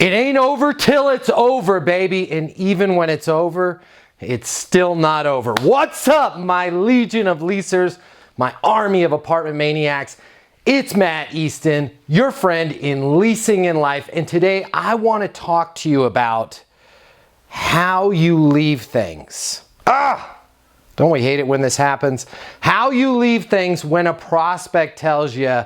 It ain't over till it's over, baby. And even when it's over, it's still not over. What's up, my legion of leasers, my army of apartment maniacs? It's Matt Easton, your friend in Leasing in Life. And today I want to talk to you about how you leave things. Don't we hate it when this happens? How you leave things when a prospect tells you,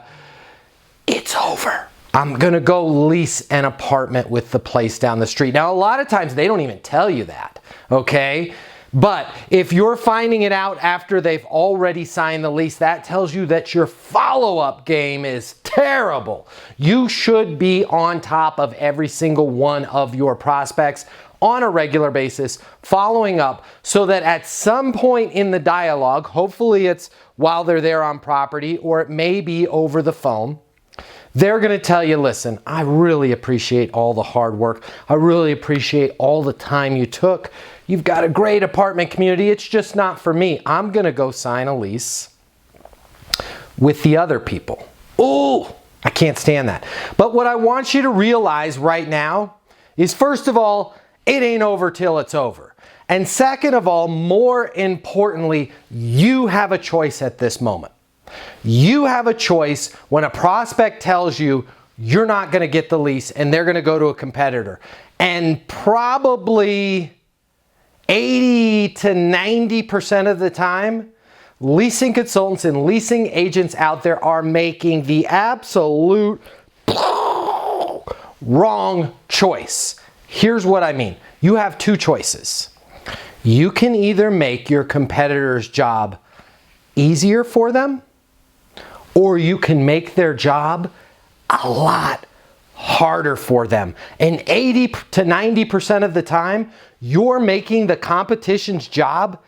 it's over. I'm gonna go lease an apartment with the place down the street. Now, a lot of times they don't even tell you that, okay? But if you're finding it out after they've already signed the lease, that tells you that your follow-up game is terrible. You should be on top of every single one of your prospects on a regular basis, following up so that at some point in the dialogue, hopefully it's while they're there on property or it may be over the phone, they're going to tell you, listen, I really appreciate all the hard work. I really appreciate all the time you took. You've got a great apartment community. It's just not for me. I'm going to go sign a lease with the other people. Oh, I can't stand that. But what I want you to realize right now is, first of all, it ain't over till it's over. And second of all, more importantly, you have a choice at this moment. You have a choice when a prospect tells you you're not going to get the lease and they're going to go to a competitor. And probably 80 to 90% of the time, leasing consultants and leasing agents out there are making the absolute wrong choice. Here's what I mean. You have two choices. You can either make your competitor's job easier for them, or you can make their job a lot harder for them. And 80 to 90% of the time, you're making the competition's job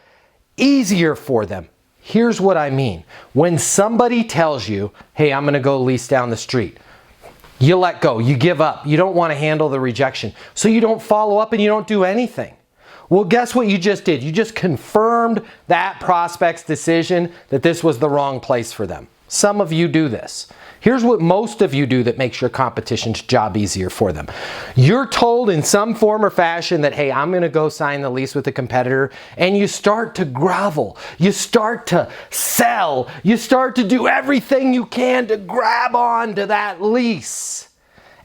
easier for them. Here's what I mean. When somebody tells you, hey, I'm gonna go lease down the street, you let go, you give up. You don't wanna handle the rejection. So you don't follow up and you don't do anything. Well, guess what you just did? You just confirmed that prospect's decision that this was the wrong place for them. Some of you do this. Here's what most of you do that makes your competition's job easier for them. You're told in some form or fashion that, hey, I'm going to go sign the lease with a competitor, and you start to grovel. You start to sell. You start to do everything you can to grab on to that lease.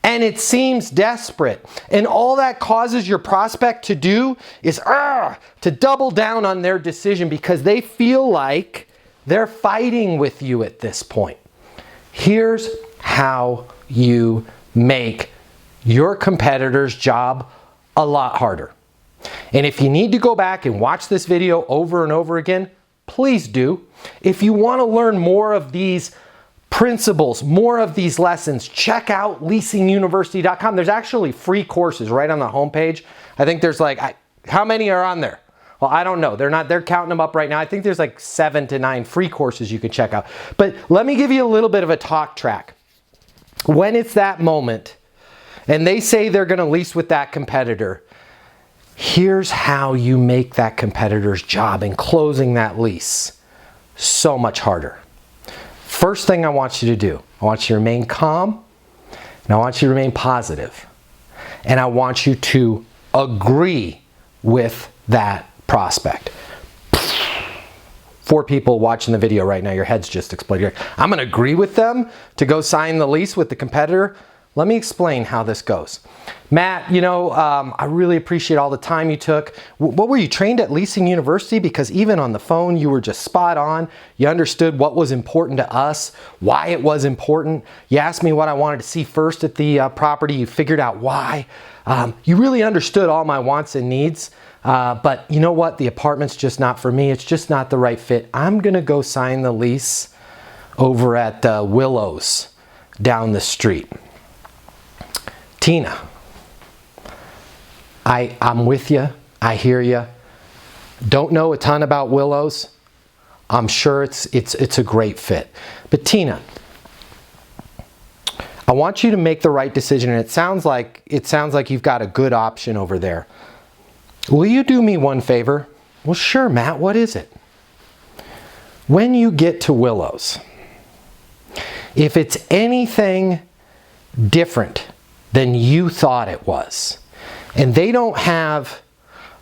And it seems desperate. And all that causes your prospect to do is to double down on their decision because they feel like they're fighting with you at this point. Here's how you make your competitor's job a lot harder. And if you need to go back and watch this video over and over again, please do. If you want to learn more of these principles, more of these lessons, check out leasinguniversity.com. There's actually free courses right on the homepage. I think there's how many are on there? Well, I don't know. They're counting them up right now. I think there's like 7 to 9 free courses you can check out. But let me give you a little bit of a talk track. When it's that moment and they say they're going to lease with that competitor, here's how you make that competitor's job in closing that lease so much harder. First thing I want you to do, I want you to remain calm and I want you to remain positive. And I want you to agree with that prospect. 4 people watching the video right now, your heads just exploded. You're like, I'm going to agree with them to go sign the lease with the competitor. Let me explain how this goes. Matt, I really appreciate all the time you took. What were you trained at Leasing University? Because even on the phone, you were just spot on. You understood what was important to us, why it was important. You asked me what I wanted to see first at the property. You figured out why. You really understood all my wants and needs. But you know what? The apartment's just not for me. It's just not the right fit. I'm going to go sign the lease over at Willows down the street. Tina, I'm with you. I hear you. Don't know a ton about Willows. I'm sure it's a great fit. But Tina, I want you to make the right decision. And it sounds like you've got a good option over there. Will you do me one favor? Well, sure, Matt. What is it? When you get to Willows, if it's anything different than you thought it was. And they don't have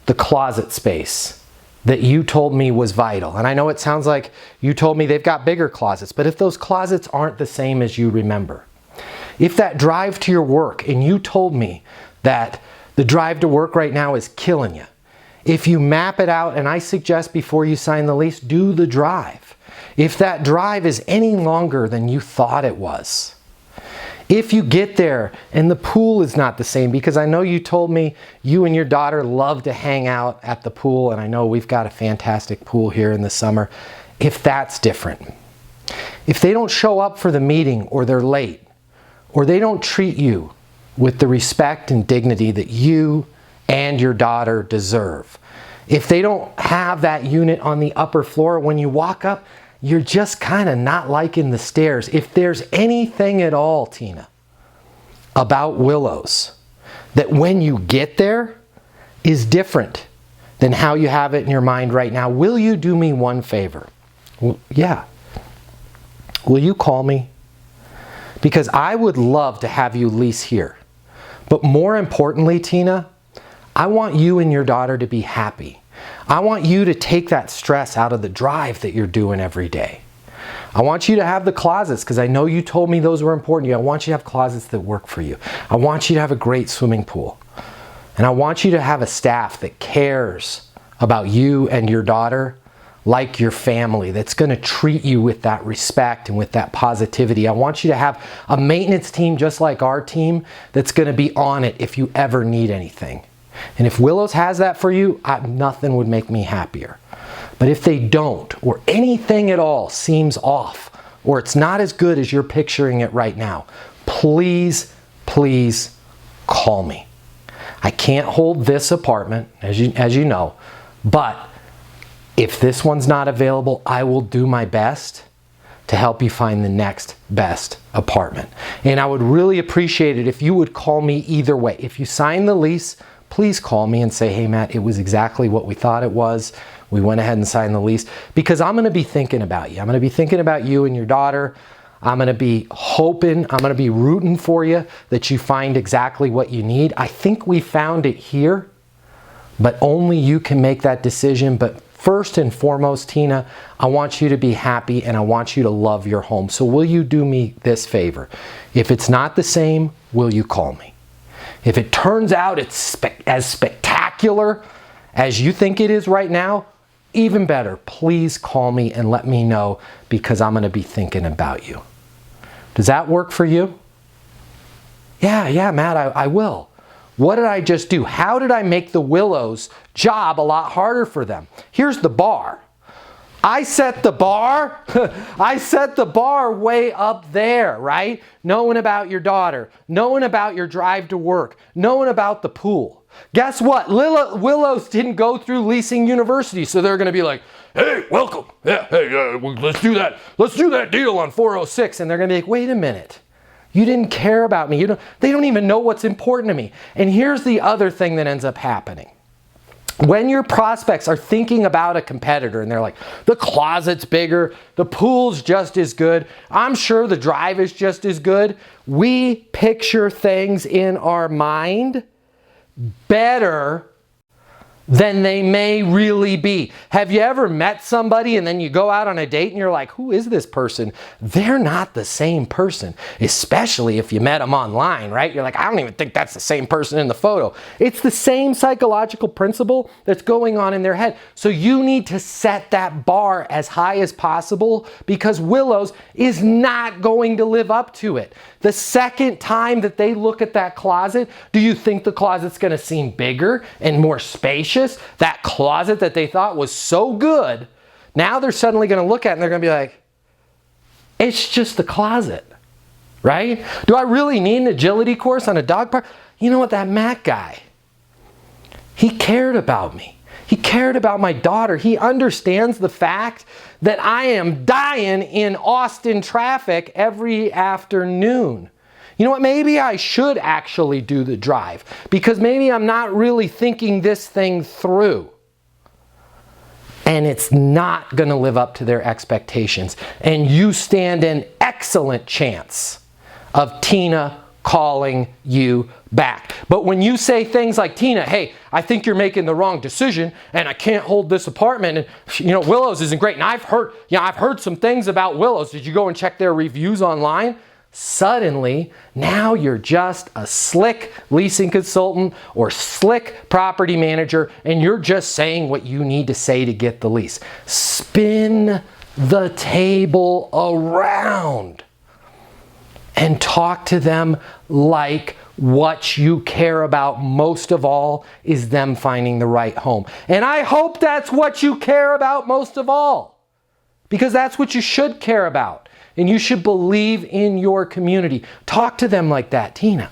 the closet space that you told me was vital. And I know it sounds like you told me they've got bigger closets, but if those closets aren't the same as you remember, if that drive to your work, and you told me that the drive to work right now is killing you, if you map it out, and I suggest before you sign the lease, do the drive. If that drive is any longer than you thought it was, if you get there and the pool is not the same, because I know you told me you and your daughter love to hang out at the pool, and I know we've got a fantastic pool here in the summer, if that's different, if they don't show up for the meeting, or they're late, or they don't treat you with the respect and dignity that you and your daughter deserve, if they don't have that unit on the upper floor, when you walk up, you're just kind of not liking the stairs. If there's anything at all, Tina, about Willows that when you get there is different than how you have it in your mind right now, will you do me one favor? Well, yeah. Will you call me? Because I would love to have you lease here. But more importantly, Tina, I want you and your daughter to be happy. I want you to take that stress out of the drive that you're doing every day. I want you to have the closets, because I know you told me those were important to you. I want you to have closets that work for you. I want you to have a great swimming pool. And I want you to have a staff that cares about you and your daughter like your family, that's going to treat you with that respect and with that positivity. I want you to have a maintenance team just like our team that's going to be on it if you ever need anything. And if Willows has that for you, nothing would make me happier. But if they don't, or anything at all seems off, or it's not as good as you're picturing it right now, please, please call me. I can't hold this apartment, as you know, but if this one's not available, I will do my best to help you find the next best apartment. And I would really appreciate it if you would call me either way. If you sign the lease, please call me and say, hey Matt, it was exactly what we thought it was. We went ahead and signed the lease, because I'm going to be thinking about you. I'm going to be thinking about you and your daughter. I'm going to be hoping, I'm going to be rooting for you that you find exactly what you need. I think we found it here, but only you can make that decision. But first and foremost, Tina, I want you to be happy and I want you to love your home. So will you do me this favor? If it's not the same, will you call me? If it turns out it's as spectacular as you think it is right now, even better, please call me and let me know, because I'm going to be thinking about you. Does that work for you? Yeah, Matt, I will. What did I just do? How did I make the Willows job a lot harder for them? Here's the bar. I set the bar. I set the bar way up there, right? Knowing about your daughter, knowing about your drive to work, knowing about the pool. Guess what? Willows didn't go through Leasing University, so they're going to be like, hey, welcome. Yeah, hey, let's do that. Let's do that deal on 406. And they're going to be like, wait a minute. You didn't care about me. They don't even know what's important to me. And here's the other thing that ends up happening. When your prospects are thinking about a competitor and they're like, the closet's bigger, the pool's just as good, I'm sure the drive is just as good, we picture things in our mind better than they may really be. Have you ever met somebody and then you go out on a date and you're like, who is this person? They're not the same person, especially if you met them online, right? You're like, I don't even think that's the same person in the photo. It's the same psychological principle that's going on in their head. So you need to set that bar as high as possible, because Willows is not going to live up to it. The second time that they look at that closet, do you think the closet's going to seem bigger and more spacious? That closet that they thought was so good, now they're suddenly going to look at it and they're going to be like, it's just the closet, right? Do I really need an agility course on a dog park? You know what, that Matt guy, he cared about me. He cared about my daughter. He understands the fact that I am dying in Austin traffic every afternoon. You know what, maybe I should actually do the drive, because maybe I'm not really thinking this thing through. And it's not going to live up to their expectations. And you stand an excellent chance of Tina calling you back. But when you say things like, Tina, hey, I think you're making the wrong decision and I can't hold this apartment, and Willows isn't great. And I've heard some things about Willows. Did you go and check their reviews online? Suddenly, now you're just a slick leasing consultant or slick property manager, and you're just saying what you need to say to get the lease. Spin the table around and talk to them like what you care about most of all is them finding the right home. And I hope that's what you care about most of all, because that's what you should care about. And you should believe in your community. Talk to them like that. Tina,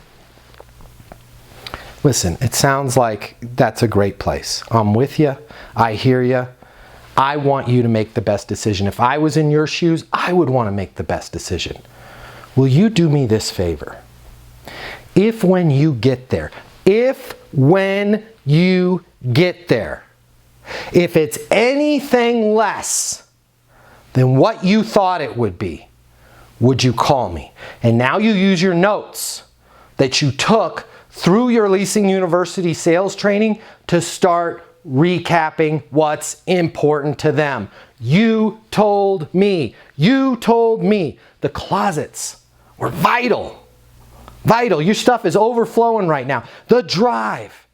listen, it sounds like that's a great place. I'm with you. I hear you. I want you to make the best decision. If I was in your shoes, I would want to make the best decision. Will you do me this favor? If when you get there, if it's anything less than what you thought it would be, would you call me? And now you use your notes that you took through your Leasing University sales training to start recapping what's important to them. You told me the closets were vital. Vital. Your stuff is overflowing right now. The drive,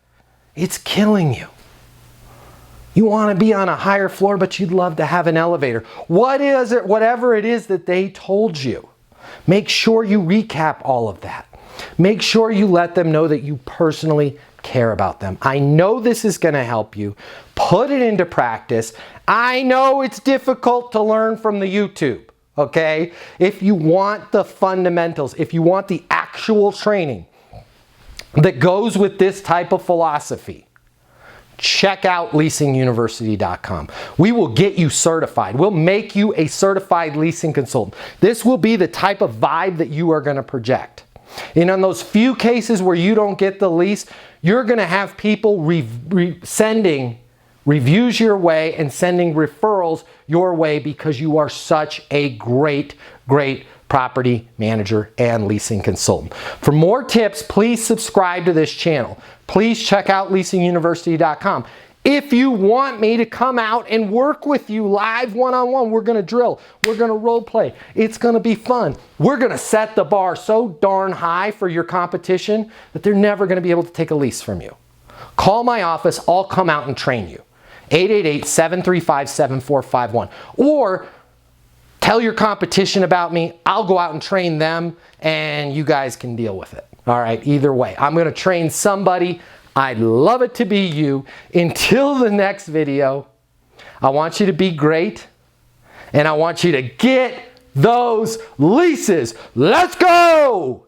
it's killing you. You want to be on a higher floor, but you'd love to have an elevator. What is it, whatever it is that they told you, make sure you recap all of that. Make sure you let them know that you personally care about them. I know this is going to help you. Put it into practice. I know it's difficult to learn from the YouTube, okay? If you want the fundamentals, if you want the actual training that goes with this type of philosophy, check out leasinguniversity.com. We will get you certified. We'll make you a certified leasing consultant. This will be the type of vibe that you are going to project. And on those few cases where you don't get the lease, you're going to have people sending reviews your way and sending referrals your way because you are such a great property manager and leasing consultant. For more tips, please subscribe to this channel. Please check out leasinguniversity.com. If you want me to come out and work with you live one-on-one, we're going to drill. We're going to role play. It's going to be fun. We're going to set the bar so darn high for your competition that they're never going to be able to take a lease from you. Call my office. I'll come out and train you. 888-735-7451. Or tell your competition about me. I'll go out and train them and you guys can deal with it. All right, either way. I'm going to train somebody. I'd love it to be you. Until the next video, I want you to be great and I want you to get those leases. Let's go!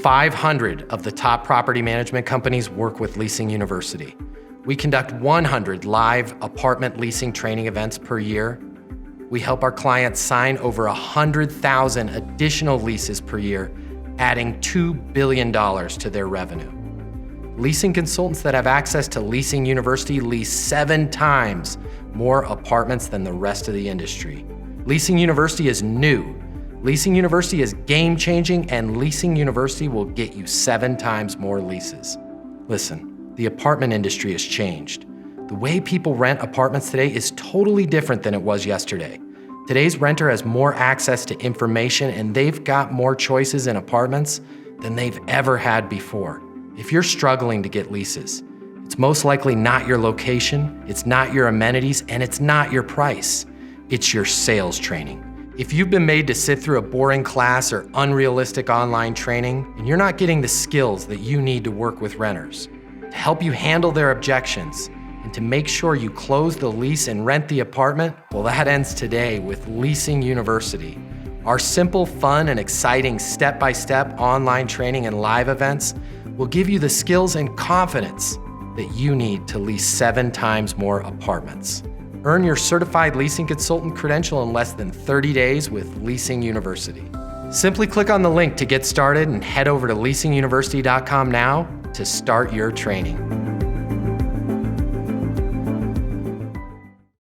500 of the top property management companies work with Leasing University. We conduct 100 live apartment leasing training events per year. We help our clients sign over 100,000 additional leases per year, adding $2 billion to their revenue. Leasing consultants that have access to Leasing University lease 7 times more apartments than the rest of the industry. Leasing University is new. Leasing University is game-changing, and Leasing University will get you 7 times more leases. Listen, the apartment industry has changed. The way people rent apartments today is totally different than it was yesterday. Today's renter has more access to information, and they've got more choices in apartments than they've ever had before. If you're struggling to get leases, it's most likely not your location, it's not your amenities, and it's not your price. It's your sales training. If you've been made to sit through a boring class or unrealistic online training, and you're not getting the skills that you need to work with renters, to help you handle their objections, and to make sure you close the lease and rent the apartment, well, that ends today with Leasing University. Our simple, fun, and exciting step-by-step online training and live events will give you the skills and confidence that you need to lease 7 times more apartments. Earn your certified leasing consultant credential in less than 30 days with Leasing University. Simply click on the link to get started and head over to leasinguniversity.com now to start your training.